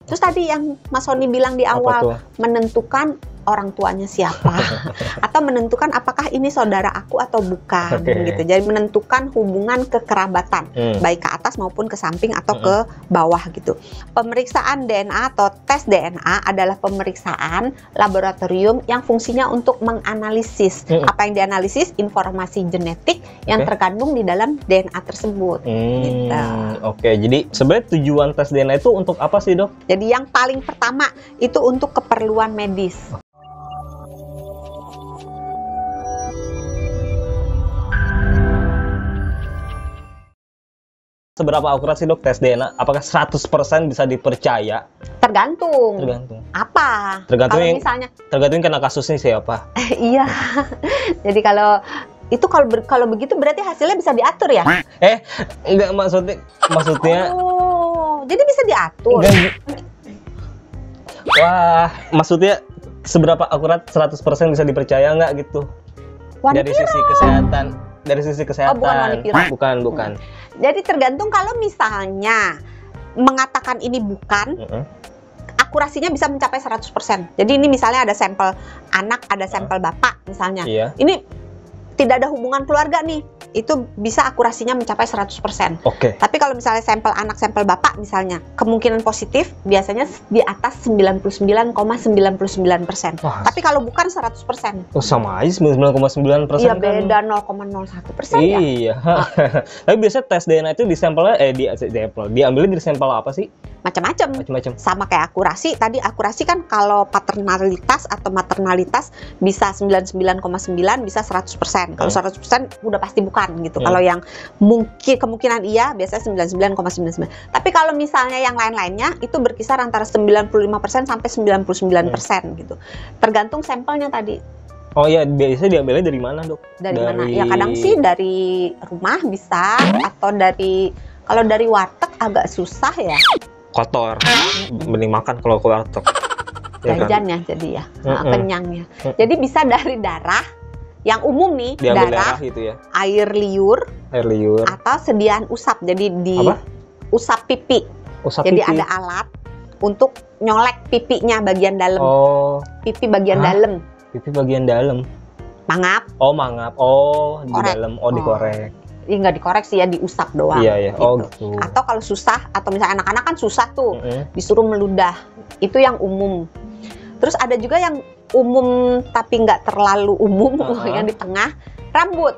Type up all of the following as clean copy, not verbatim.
Terus tadi yang Mas Sony bilang di awal, menentukan orang tuanya siapa atau menentukan apakah ini saudara aku atau bukan gitu. Jadi menentukan hubungan kekerabatan baik ke atas maupun ke samping atau ke bawah gitu. Pemeriksaan DNA atau tes DNA adalah pemeriksaan laboratorium yang fungsinya untuk menganalisis apa yang dianalisis, informasi genetik yang terkandung di dalam DNA tersebut. Gitu. Oke, jadi sebenarnya tujuan tes DNA itu untuk apa sih, Dok? Jadi yang paling pertama itu untuk keperluan medis. Seberapa akurat sih, Dok, tes DNA? Apakah 100% bisa dipercaya? Tergantung. Apa? Tergantung kalau yang, misalnya tergantung kena kasusnya siapa. Iya. Jadi kalau begitu berarti hasilnya bisa diatur ya? Enggak, maksudnya Oh, jadi bisa diatur. Wah, maksudnya seberapa akurat 100% bisa dipercaya nggak gitu? Dari sisi kesehatan. Oh, bukan wanipiro. Bukan. Jadi tergantung kalau misalnya mengatakan ini bukan, akurasinya bisa mencapai 100%. Jadi ini misalnya ada sampel anak, ada sampel bapak misalnya. Ini tidak ada hubungan keluarga nih, itu bisa akurasinya mencapai 100%. Tapi kalau misalnya sampel anak, sampel bapak misalnya, kemungkinan positif biasanya di atas 99,99%. Tapi kalau bukan 100%. Oh, sama aja 99,9%. Iya, beda 0,01% ya. Iya. Tapi biasanya tes DNA itu di sampelnya diambilnya dari sampel apa sih? Macam-macam. Sama kayak akurasi. Tadi akurasi kan kalau paternalitas atau maternalitas bisa 99,9, bisa 100%. Kalau 100% udah pasti bukan gitu. Kalau yang mungkin kemungkinan iya biasanya 99,99. Tapi kalau misalnya yang lain-lainnya itu berkisar antara 95% sampai 99% gitu. Tergantung sampelnya tadi. Oh ya, biasanya diambilnya dari mana, Dok? Dari mana? Ya kadang sih dari rumah bisa, atau kalau dari warteg agak susah ya. Kotor. Mending makan kalau ke warteg. Jajan ya jadi ya, kenyang ya. Jadi bisa dari darah, yang umum nih, darah gitu ya. Air liur, atau sediaan usap. Jadi usap pipi. Jadi ada alat untuk nyolek pipinya bagian dalam. Pipi bagian dalam. Pipi bagian dalam. Mangap. Mangap. Di dalam. Dikorek. Ya nggak dikorek sih ya, diusap doang. Iya. Gitu. Atau kalau susah, atau misalnya anak-anak kan susah tuh, disuruh meludah. Itu yang umum. Terus ada juga yang umum tapi nggak terlalu umum, yang di tengah, rambut.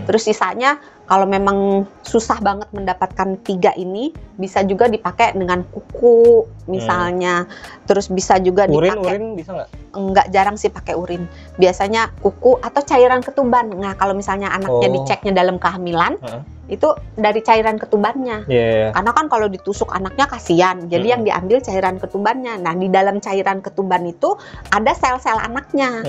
Terus sisanya kalau memang susah banget mendapatkan 3 ini, bisa juga dipakai dengan kuku misalnya. Terus bisa juga dipakai urin bisa nggak? Enggak, jarang sih pakai urin. Biasanya kuku atau cairan ketuban. Nah, kalau misalnya anaknya diceknya dalam kehamilan, itu dari cairan ketubannya. Karena kan kalau ditusuk anaknya kasihan. Jadi yang diambil cairan ketubannya. Nah, di dalam cairan ketuban itu ada sel-sel anaknya.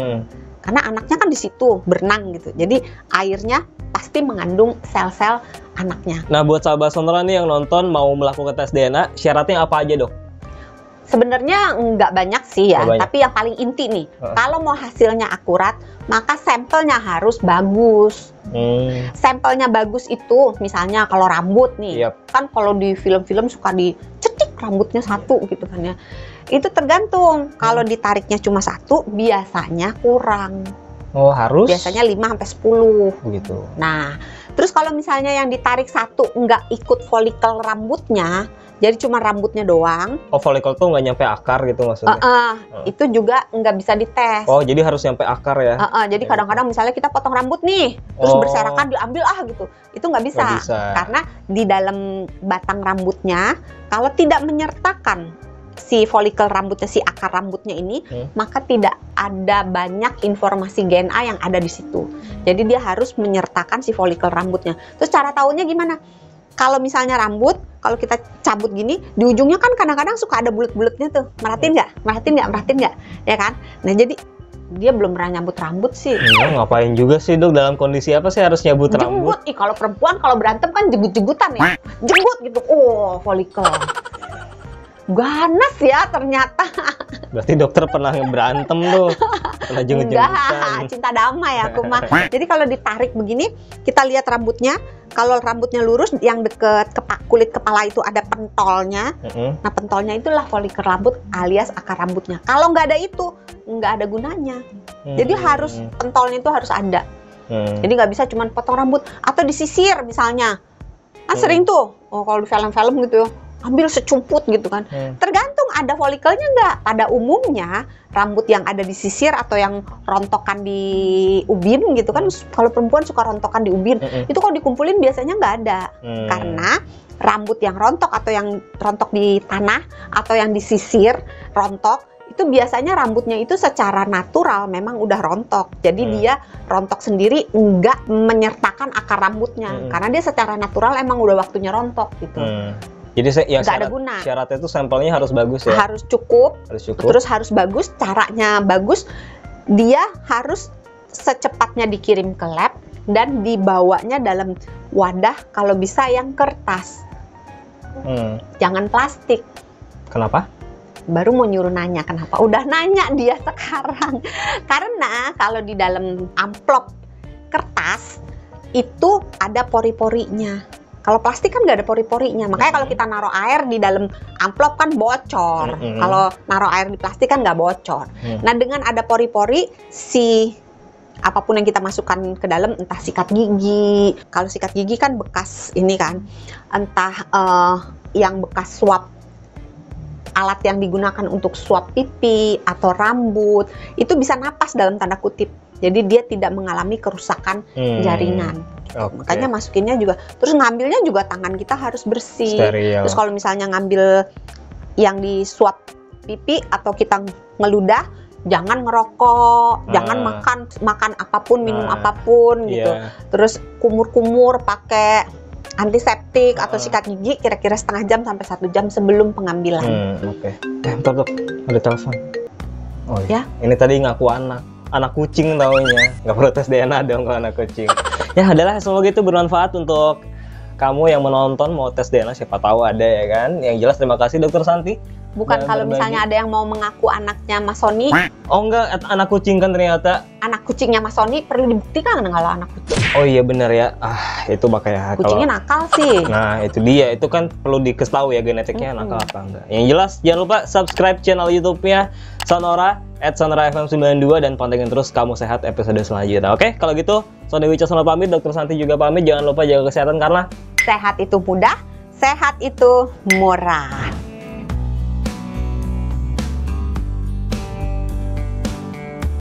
Karena anaknya kan di situ berenang gitu. Jadi airnya pasti mengandung sel-sel anaknya. Nah, buat sahabat Sonora nih yang nonton mau melakukan tes DNA, syaratnya apa aja, Dok? Sebenarnya nggak banyak sih ya, tapi yang paling inti nih, kalau mau hasilnya akurat, maka sampelnya harus bagus. Sampelnya bagus itu, misalnya kalau rambut nih, kan kalau di film-film suka dicetik rambutnya satu gitu kan ya. Itu tergantung, kalau ditariknya cuma 1, biasanya kurang. Harus? Biasanya 5-10. Begitu. Nah, terus kalau misalnya yang ditarik 1 nggak ikut folikel rambutnya, jadi cuma rambutnya doang. Folikel tuh nggak nyampe akar gitu maksudnya? Itu juga nggak bisa dites. Jadi harus nyampe akar ya? Jadi kadang-kadang misalnya kita potong rambut nih, terus berserakan diambil gitu. Itu nggak bisa. Karena di dalam batang rambutnya, kalau tidak menyertakan si folikel rambutnya, si akar rambutnya ini, maka tidak ada banyak informasi DNA yang ada di situ. Jadi dia harus menyertakan si folikel rambutnya. Terus cara tahunya gimana? Kalau misalnya rambut, kalau kita cabut gini, di ujungnya kan kadang-kadang suka ada bulet-buletnya tuh. Merhatiin nggak? Ya kan? Nah, jadi dia belum pernah nyambut rambut sih. Ngapain juga sih, Dok? Dalam kondisi apa sih harus nyambut rambut? Kalau perempuan kalau berantem kan jegut-jegutan ya. Jegut gitu. Folikel. Ganas ya ternyata. Berarti dokter pernah berantem tuh. Pernah jegut-jegutan. Enggak, cinta damai aku mah. Jadi kalau ditarik begini, kita lihat rambutnya. Kalau rambutnya lurus, yang deket ke paku kulit kepala itu ada pentolnya. Nah, pentolnya itulah folikel rambut alias akar rambutnya. Kalau nggak ada itu, nggak ada gunanya. Jadi harus pentolnya itu harus ada. Jadi nggak bisa cuma potong rambut atau disisir misalnya. Kan sering tuh, kalau di film-film gitu, ambil secumput gitu kan. Tergantung ada folikelnya nggak. Pada umumnya rambut yang ada di sisir atau yang rontokan di ubin gitu kan, kalau perempuan suka rontokan di ubin, itu kalau dikumpulin biasanya nggak ada. Karena rambut yang rontok atau yang rontok di tanah atau yang disisir rontok, itu biasanya rambutnya itu secara natural memang udah rontok. Jadi dia rontok sendiri, nggak menyertakan akar rambutnya. Karena dia secara natural emang udah waktunya rontok gitu. Jadi ya ada guna. Syaratnya itu sampelnya harus bagus ya. Harus cukup. Terus harus bagus, caranya bagus. Dia harus secepatnya dikirim ke lab dan dibawanya dalam wadah kalau bisa yang kertas. Jangan plastik. Kenapa? Baru mau nyuruh nanya kenapa. Udah nanya dia sekarang. Karena kalau di dalam amplop kertas itu ada pori-porinya. Kalau plastik kan nggak ada pori-porinya, makanya kalau kita naruh air di dalam amplop kan bocor. Kalau naruh air di plastik kan nggak bocor. Nah, dengan ada pori-pori, si apapun yang kita masukkan ke dalam, entah sikat gigi. Kalau sikat gigi kan bekas ini kan, entah yang bekas suap, alat yang digunakan untuk suap pipi atau rambut, itu bisa napas dalam tanda kutip. Jadi dia tidak mengalami kerusakan jaringan. Makanya masukinnya juga, terus ngambilnya juga tangan kita harus bersih. Steril. Terus kalau misalnya ngambil yang disuap pipi atau kita ngeludah, jangan ngerokok, jangan makan apapun, minum apapun gitu. Terus kumur-kumur pakai antiseptik atau sikat gigi kira-kira setengah jam sampai 1 jam sebelum pengambilan. Bentar, ada telepon. Oh ya, ini tadi ngaku anak kucing taunya, nggak perlu tes DNA dong kalau anak kucing. Ya adalah, semoga itu bermanfaat untuk kamu yang menonton mau tes DNA, siapa tahu ada ya kan. Yang jelas terima kasih Dokter Santi. Bukan kalau misalnya ada yang mau mengaku anaknya Mas Sony. Oh enggak, anak kucing kan ternyata. Anak kucingnya Mas Sony perlu dibuktikan kalau anak kucing. Oh iya benar ya. Itu makanya kucingnya nakal sih. Nah itu dia, itu kan perlu dikasih tahu ya genetiknya nakal apa enggak. Yang jelas jangan lupa subscribe channel YouTube-nya Sonora @SonoraFM92 dan pantengin terus Kamu Sehat episode selanjutnya. Oke, kalau gitu Sony Wicaksono pamit, Dokter Santi juga pamit. Jangan lupa jaga kesehatan karena sehat itu mudah, sehat itu murah.